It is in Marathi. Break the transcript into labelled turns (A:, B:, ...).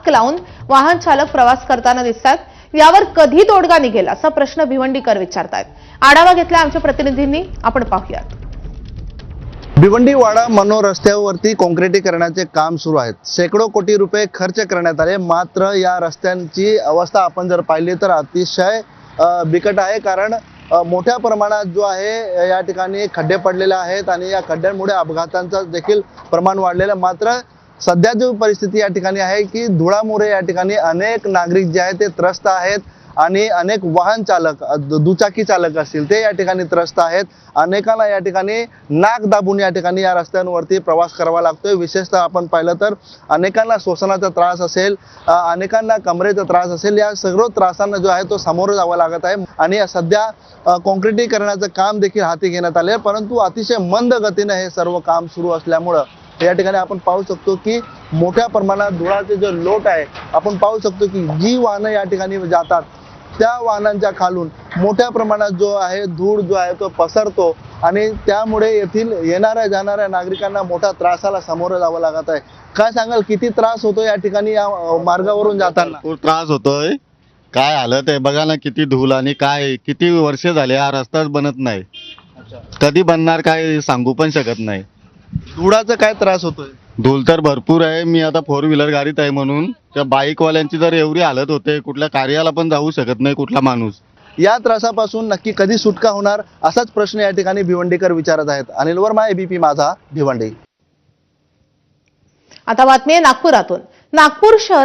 A: मास्क लावून वाहन चालक प्रवास करताना दिसतात। यावर कधी तोडगा निघेल असा प्रश्न भिवंडीकर विचारतायत। आढावा घेतला आमच्या प्रतिनिधींनी, आपण पाहूयात।
B: भिवंडी वाडा मनोर रस्त्यावरती काँक्रिटीकरणाचे काम सुरू आहेत। शेकडो कोटी रुपये खर्च करण्यात आले, मात्र या रस्त्यांची अवस्था आपण जर पाहिली तर अतिशय बिकट आहे। कारण मोठ्या प्रमाणात जो आहे या ठिकाणी खड्डे पडलेले आहेत आणि या खड्ड्यांमुळे अपघातांचं देखील प्रमाण वाढलेलं। मात्र सध्या जो परिस्थिती या ठिकाणी आहे की धुळामुळे या ठिकाणी अनेक नागरिक जे आहेत ते त्रस्त आहेत आणि अनेक वाहन चालक, दुचाकी चालक असतील ते या ठिकाणी त्रस्त आहेत। अनेकांना या ठिकाणी नाक दाबून या ठिकाणी या रस्त्यांवरती प्रवास करावा लागतोय। विशेषतः आपण पाहिलं तर अनेकांना श्वसनाचा त्रास असेल, अनेकांना कमरेचा त्रास असेल, या सर्व त्रासांना जो आहे तो सामोरं जावं लागत आहे। आणि सध्या काँक्रिटीकरणाचं काम देखील हाती घेण्यात आले, परंतु अतिशय मंद गतीने हे सर्व काम सुरू असल्यामुळं या ठिकाणी आपण पाहू शकतो की मोठ्या प्रमाणात धुळाचे जो लोट आहे, आपण पाहू शकतो की जी वाहनं या ठिकाणी जातात त्या वाहनांच्या खालून मोठ्या प्रमाणात जो आहे धूळ जो आहे तो पसरतो आणि त्यामुळे येथील येणाऱ्या जाणाऱ्या नागरिकांना मोठ्या त्रासाला सामोरं जावं लागत आहे। काय सांगाल, किती त्रास होतो या ठिकाणी या मार्गावरून जाताना?
C: खूप त्रास होतोय। काय हालत आहे बघा ना, किती धूळ आणि काय किती वर्ष झाले हा रस्ताच बनत नाही। कधी बनणार काय सांगू पण शकत नाही।
B: धुळाचा काय त्रास होतोय?
C: धूळ तर भरपूर आहे। मी आता 4 व्हीलर गाडीत आहे म्हणून त्या बाईकवाल्यांची तर एवढी हालत होते, कुठल्या कार्याला पण जाऊ शकत नाही कुठला माणूस।
B: या त्रासापासून नक्की कधी सुटका होणार असाच प्रश्न या ठिकाणी भिवंडीकर विचारत आहेत। अनिल वर्मा, एबीपी माझा, भिवंडी।
A: आता बातमी आहे नागपुरातून। नागपूर शहर